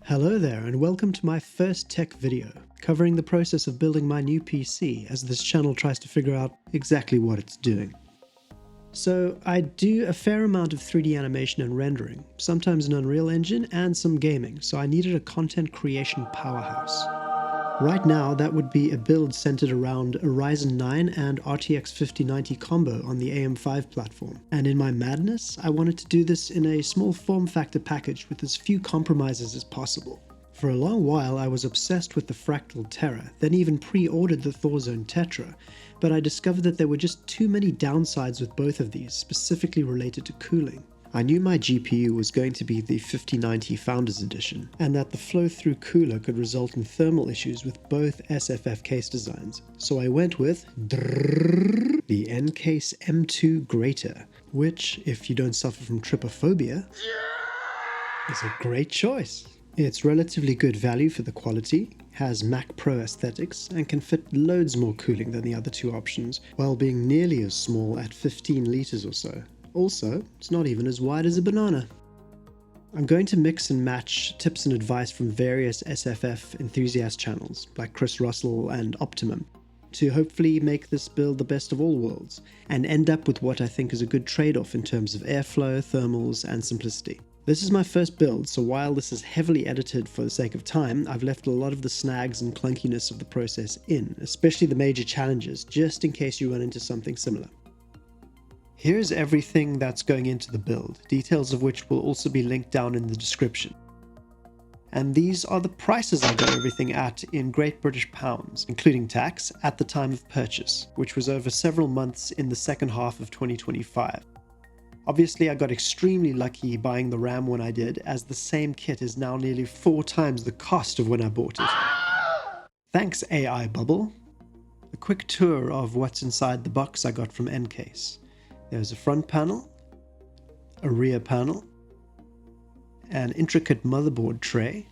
Hello there and welcome to my first tech video, covering the process of building my new PC as this channel tries to figure out exactly what it's doing. So I do a fair amount of 3D animation and rendering, sometimes in Unreal Engine and some gaming, so I needed a content creation powerhouse. Right now that would be a build centered around a Ryzen 9 and RTX 5090 combo on the AM5 platform, and in my madness I wanted to do this in a small form factor package with as few compromises as possible. For a long while I was obsessed with the Fractal Terra, then even pre-ordered the Thorzone Tetra, but I discovered that there were just too many downsides with both of these, specifically related to cooling. I knew my GPU was going to be the 5090 Founders Edition, and that the flow-through cooler could result in thermal issues with both SFF case designs, so I went with the Ncase M2 Grater, which, if you don't suffer from trypophobia, is a great choice. It's relatively good value for the quality, has Mac Pro aesthetics, and can fit loads more cooling than the other two options, while being nearly as small at 15 liters or so. Also, it's not even as wide as a banana. I'm going to mix and match tips and advice from various SFF enthusiast channels, like Chris Russell and Optimum, to hopefully make this build the best of all worlds, and end up with what I think is a good trade-off in terms of airflow, thermals, and simplicity. This is my first build, so while this is heavily edited for the sake of time, I've left a lot of the snags and clunkiness of the process in, especially the major challenges, just in case you run into something similar. Here's everything that's going into the build, details of which will also be linked down in the description. And these are the prices I got everything at in Great British Pounds, including tax, at the time of purchase, which was over several months in the second half of 2025. Obviously I got extremely lucky buying the RAM when I did, as the same kit is now nearly 4 times the cost of when I bought it. Thanks AI Bubble. A quick tour of what's inside the box I got from Ncase. There's a front panel, a rear panel, an intricate motherboard tray,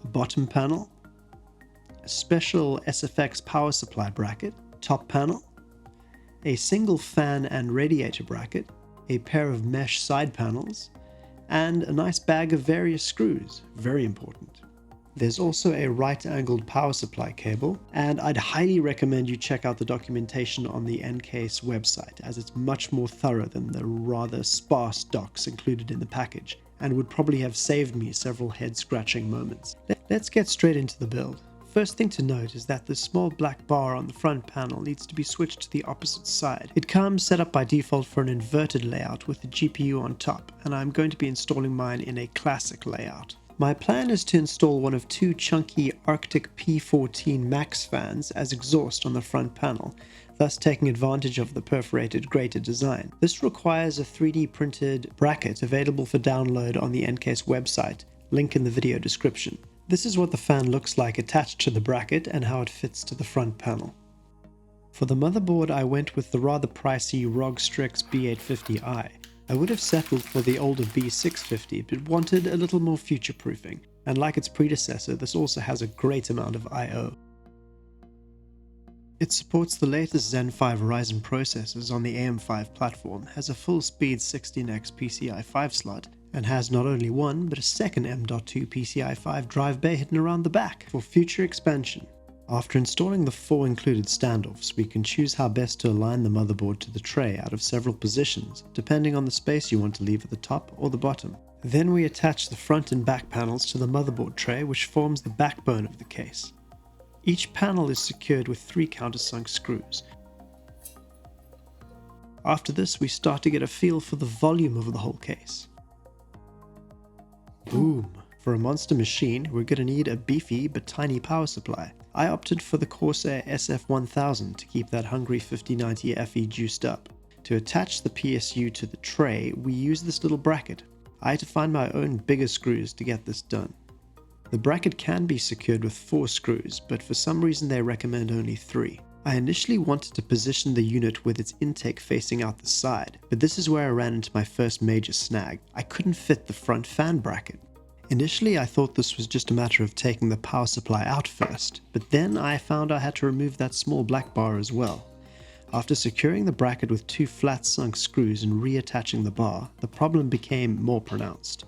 a bottom panel, a special SFX power supply bracket, top panel, a single fan and radiator bracket, a pair of mesh side panels, and a nice bag of various screws, very important. There's also a right-angled power supply cable, and I'd highly recommend you check out the documentation on the Ncase website, as it's much more thorough than the rather sparse docs included in the package, and would probably have saved me several head-scratching moments. Let's get straight into the build. First thing to note is that the small black bar on the front panel needs to be switched to the opposite side. It comes set up by default for an inverted layout with the GPU on top, and I'm going to be installing mine in a classic layout. My plan is to install one of 2 chunky Arctic P14 Max fans as exhaust on the front panel, thus taking advantage of the perforated grater design. This requires a 3D printed bracket available for download on the Ncase website, link in the video description. This is what the fan looks like attached to the bracket and how it fits to the front panel. For the motherboard I went with the rather pricey ROG Strix B850i. I would have settled for the older B650 but wanted a little more future-proofing, and like its predecessor, this also has a great amount of I/O. It supports the latest Zen 5 Ryzen processors on the AM5 platform, has a full-speed 16x PCI 5 slot, and has not only one but a second M.2 PCI 5 drive bay hidden around the back for future expansion. After installing the 4 included standoffs, we can choose how best to align the motherboard to the tray out of several positions, depending on the space you want to leave at the top or the bottom. Then we attach the front and back panels to the motherboard tray, which forms the backbone of the case. Each panel is secured with 3 countersunk screws. After this, we start to get a feel for the volume of the whole case. Boom! For a monster machine, we're going to need a beefy but tiny power supply. I opted for the Corsair SF1000 to keep that hungry 5090 FE juiced up. To attach the PSU to the tray, we use this little bracket. I had to find my own bigger screws to get this done. The bracket can be secured with 4 screws, but for some reason they recommend only 3. I initially wanted to position the unit with its intake facing out the side, but this is where I ran into my first major snag. I couldn't fit the front fan bracket. Initially I thought this was just a matter of taking the power supply out first, but then I found I had to remove that small black bar as well. After securing the bracket with 2 flat sunk screws and reattaching the bar, the problem became more pronounced.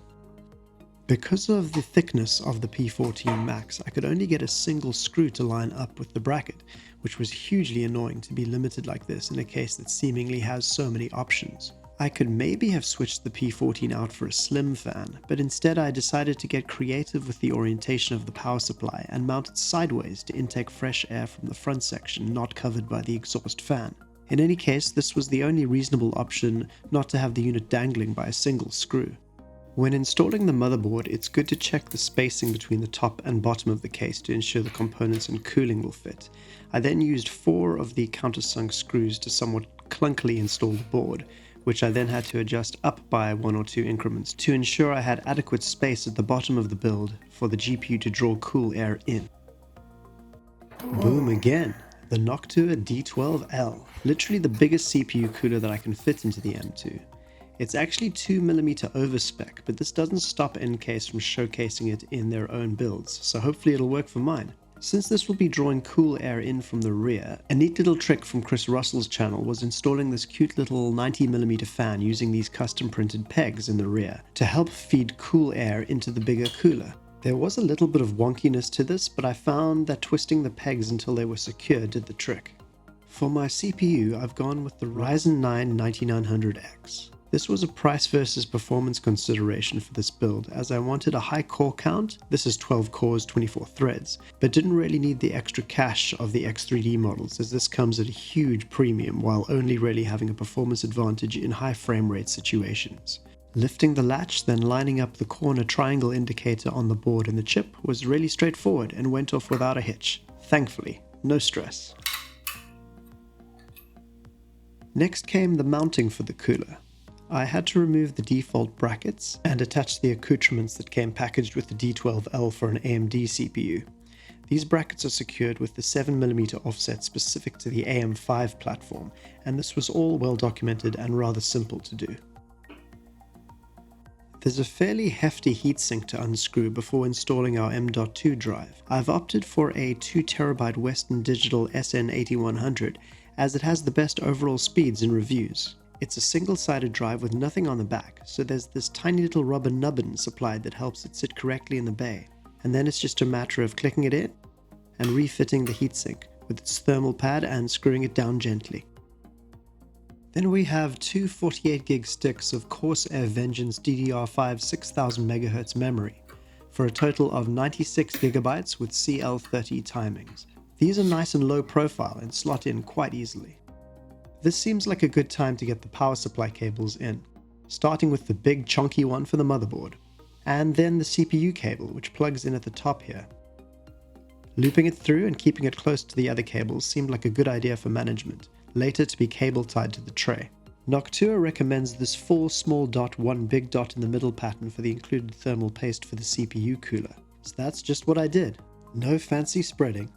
Because of the thickness of the P14 Max, I could only get a single screw to line up with the bracket, which was hugely annoying to be limited like this in a case that seemingly has so many options. I could maybe have switched the P14 out for a slim fan, but instead I decided to get creative with the orientation of the power supply and mount it sideways to intake fresh air from the front section not covered by the exhaust fan. In any case, this was the only reasonable option not to have the unit dangling by a single screw. When installing the motherboard, it's good to check the spacing between the top and bottom of the case to ensure the components and cooling will fit. I then used 4 of the countersunk screws to somewhat clunkily install the board, which I then had to adjust up by 1 or 2 increments to ensure I had adequate space at the bottom of the build for the GPU to draw cool air in. Boom again! The Noctua NH-D12L, literally the biggest CPU cooler that I can fit into the M2. It's actually 2mm over spec, but this doesn't stop Ncase from showcasing it in their own builds, so hopefully it'll work for mine. Since this will be drawing cool air in from the rear, a neat little trick from Chris Russell's channel was installing this cute little 90mm fan using these custom printed pegs in the rear to help feed cool air into the bigger cooler. There was a little bit of wonkiness to this, but I found that twisting the pegs until they were secure did the trick. For my CPU, I've gone with the Ryzen 9 9900X. This was a price versus performance consideration for this build, as I wanted a high core count, this is 12 cores, 24 threads, but didn't really need the extra cache of the X3D models, as this comes at a huge premium while only really having a performance advantage in high frame rate situations. Lifting the latch, then lining up the corner triangle indicator on the board and the chip was really straightforward and went off without a hitch. Thankfully, no stress. Next came the mounting for the cooler. I had to remove the default brackets and attach the accoutrements that came packaged with the D12L for an AMD CPU. These brackets are secured with the 7mm offset specific to the AM5 platform, and this was all well documented and rather simple to do. There's a fairly hefty heatsink to unscrew before installing our M.2 drive. I've opted for a 2TB Western Digital SN8100 as it has the best overall speeds in reviews. It's a single-sided drive with nothing on the back, so there's this tiny little rubber nubbin supplied that helps it sit correctly in the bay, and then it's just a matter of clicking it in and refitting the heatsink with its thermal pad and screwing it down gently. Then we have two 48GB sticks of Corsair Vengence DDR5 6000MHz memory for a total of 96GB with CL30 timings. These are nice and low profile and slot in quite easily. This seems like a good time to get the power supply cables in, starting with the big chunky one for the motherboard, and then the CPU cable which plugs in at the top here. Looping it through and keeping it close to the other cables seemed like a good idea for management, later to be cable tied to the tray. Noctua recommends this 4 small dot 1 big dot in the middle pattern for the included thermal paste for the CPU cooler, so that's just what I did. No fancy spreading.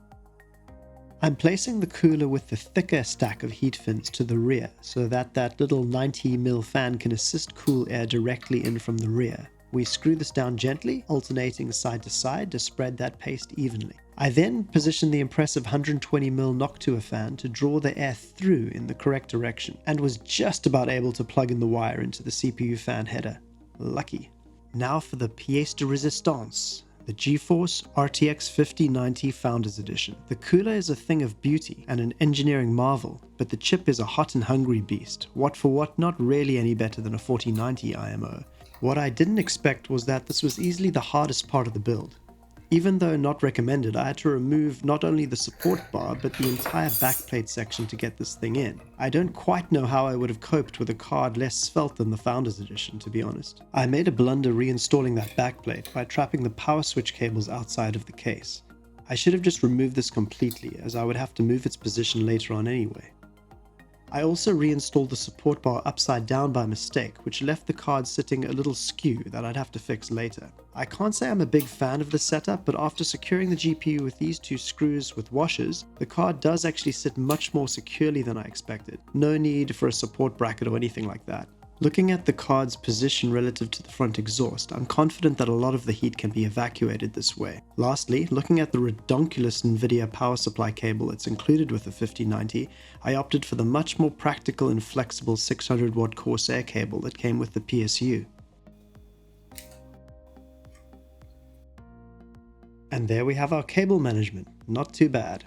I'm placing the cooler with the thicker stack of heat fins to the rear so that that little 90mm fan can assist cool air directly in from the rear. We screw this down gently, alternating side to side to spread that paste evenly. I then position the impressive 120mm Noctua fan to draw the air through in the correct direction, and was just about able to plug in the wire into the CPU fan header. Lucky. Now for the pièce de résistance. The GeForce RTX 5090 Founders Edition. The cooler is a thing of beauty and an engineering marvel, but the chip is a hot and hungry beast. What for what, not really any better than a 4090 IMO. What I didn't expect was that this was easily the hardest part of the build. Even though not recommended, I had to remove not only the support bar, but the entire backplate section to get this thing in. I don't quite know how I would have coped with a card less svelte than the Founders Edition, to be honest. I made a blunder reinstalling that backplate by trapping the power switch cables outside of the case. I should have just removed this completely, as I would have to move its position later on anyway. I also reinstalled the support bar upside down by mistake, which left the card sitting a little skew that I'd have to fix later. I can't say I'm a big fan of the setup, but after securing the GPU with these two screws with washers, the card does actually sit much more securely than I expected. No need for a support bracket or anything like that. Looking at the card's position relative to the front exhaust, I'm confident that a lot of the heat can be evacuated this way. Lastly, looking at the redonkulous nVidia power supply cable that's included with the 5090, I opted for the much more practical and flexible 600 watt Corsair cable that came with the PSU. And there we have our cable management, not too bad.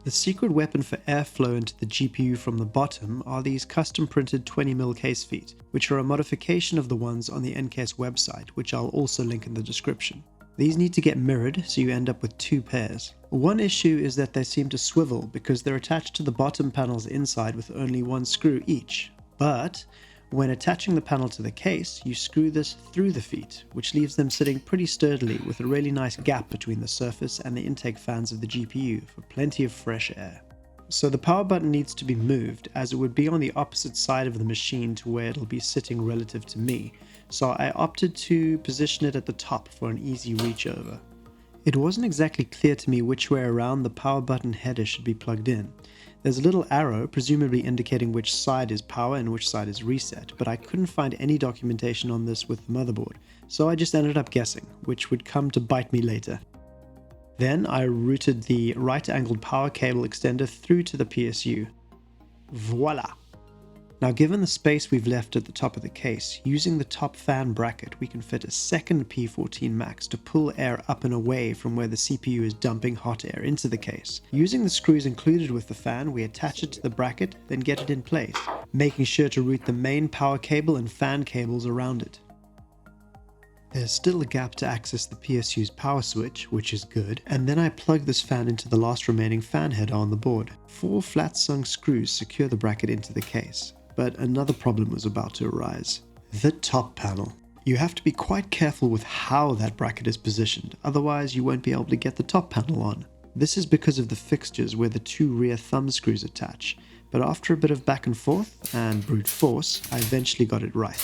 The secret weapon for airflow into the GPU from the bottom are these custom printed 20mm case feet, which are a modification of the ones on the Ncase website, which I'll also link in the description. These need to get mirrored, so you end up with 2 pairs. One issue is that they seem to swivel because they're attached to the bottom panels inside with only 1 screw each. But when attaching the panel to the case, you screw this through the feet, which leaves them sitting pretty sturdily with a really nice gap between the surface and the intake fans of the GPU for plenty of fresh air. So the power button needs to be moved, as it would be on the opposite side of the machine to where it'll be sitting relative to me, so I opted to position it at the top for an easy reach over. It wasn't exactly clear to me which way around the power button header should be plugged in. There's a little arrow, presumably indicating which side is power and which side is reset, but I couldn't find any documentation on this with the motherboard, so I just ended up guessing, which would come to bite me later. Then I routed the right-angled power cable extender through to the PSU. Voila! Now, given the space we've left at the top of the case, using the top fan bracket, we can fit a second P14 Max to pull air up and away from where the CPU is dumping hot air into the case. Using the screws included with the fan, we attach it to the bracket, then get it in place, making sure to route the main power cable and fan cables around it. There's still a gap to access the PSU's power switch, which is good, and then I plug this fan into the last remaining fan header on the board. 4 flat-sung screws secure the bracket into the case. But another problem was about to arise. The top panel. You have to be quite careful with how that bracket is positioned, otherwise you won't be able to get the top panel on. This is because of the fixtures where the 2 rear thumb screws attach, but after a bit of back and forth and brute force, I eventually got it right.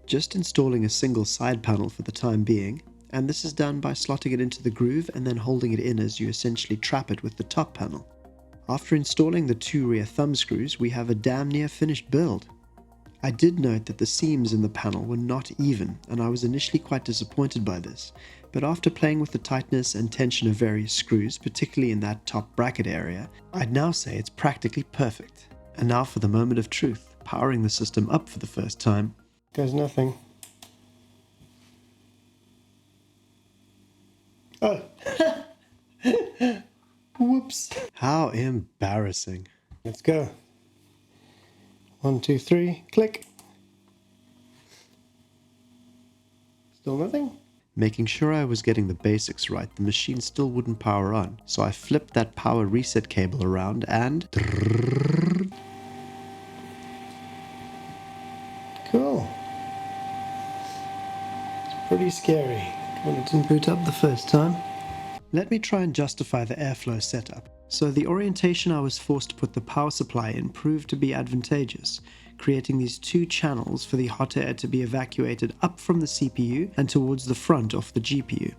Just installing a single side panel for the time being, and this is done by slotting it into the groove and then holding it in as you essentially trap it with the top panel. After installing the 2 rear thumb screws, we have a damn near finished build. I did note that the seams in the panel were not even, and I was initially quite disappointed by this, but after playing with the tightness and tension of various screws, particularly in that top bracket area, I'd now say it's practically perfect. And now for the moment of truth, powering the system up for the first time. There's nothing. Oh! Whoops. How embarrassing. Let's go. 1, 2, 3, click. Still nothing? Making sure I was getting the basics right, the machine still wouldn't power on, so I flipped that power reset cable around and... Cool. It's pretty scary when it didn't boot up the first time. Let me try and justify the airflow setup. So the orientation I was forced to put the power supply in proved to be advantageous, creating these 2 channels for the hot air to be evacuated up from the CPU and towards the front of the GPU.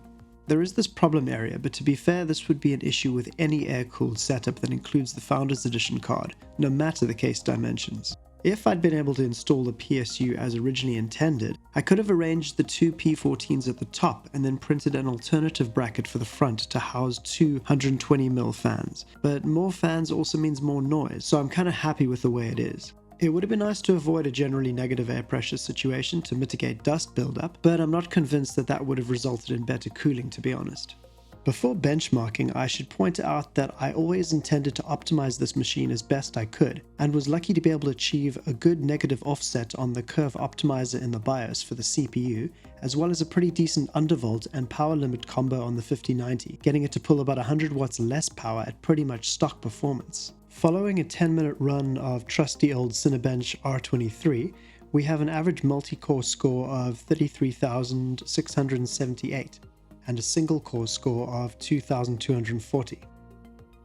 There is this problem area, but to be fair, this would be an issue with any air-cooled setup that includes the Founders Edition card, no matter the case dimensions. If I'd been able to install the PSU as originally intended, I could have arranged the 2 P14s at the top and then printed an alternative bracket for the front to house 2 120mm fans. But more fans also means more noise, so I'm kinda happy with the way it is. It would have been nice to avoid a generally negative air pressure situation to mitigate dust buildup, but I'm not convinced that that would have resulted in better cooling, to be honest. Before benchmarking, I should point out that I always intended to optimize this machine as best I could, and was lucky to be able to achieve a good negative offset on the curve optimizer in the BIOS for the CPU, as well as a pretty decent undervolt and power limit combo on the 5090, getting it to pull about 100 watts less power at pretty much stock performance. Following a 10-minute run of trusty old Cinebench R23, we have an average multi-core score of 33,678. and a single core score of 2,240.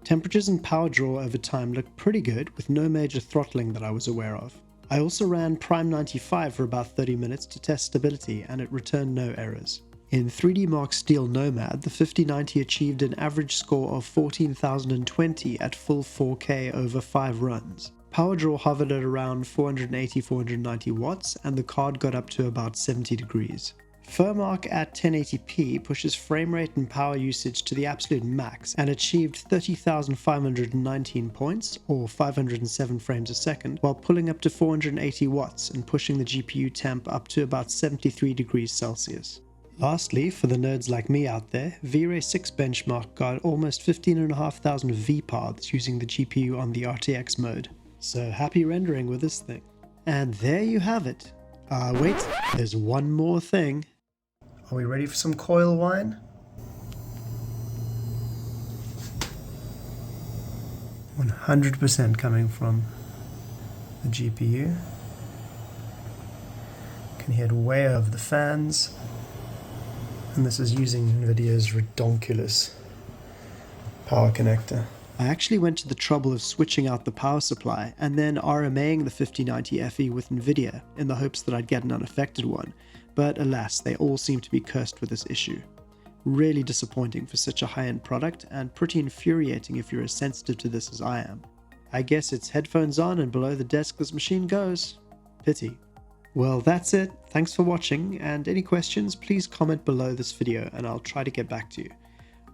Temperatures and power draw over time looked pretty good, with no major throttling that I was aware of. I also ran Prime 95 for about 30 minutes to test stability, and it returned no errors. In 3D Mark Steel Nomad, the 5090 achieved an average score of 14,020 at full 4K over 5 runs. Power draw hovered at around 480-490 watts, and the card got up to about 70 degrees. Furmark at 1080p pushes frame rate and power usage to the absolute max and achieved 30,519 points, or 507 frames a second, while pulling up to 480 watts and pushing the GPU temp up to about 73 degrees Celsius. Lastly, for the nerds like me out there, V-Ray 6 benchmark got almost 15,500 V-paths using the GPU on the RTX mode. So happy rendering with this thing. And there you have it. Wait, there's one more thing. Are we ready for some Coil Whine? 100% coming from the GPU. Can hear it way over the fans. And this is using nVidia's redonkulous power connector. I actually went to the trouble of switching out the power supply and then RMAing the 5090 Fe with nVidia in the hopes that I'd get an unaffected one, but alas, they all seem to be cursed with this issue. Really disappointing for such a high-end product, and pretty infuriating if you're as sensitive to this as I am. I guess it's headphones on and below the desk this machine goes. Pity. Well, that's it. Thanks for watching, and any questions, please comment below this video and I'll try to get back to you.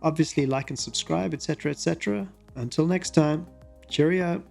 Obviously, like and subscribe, etc., etc. Until next time, cheerio!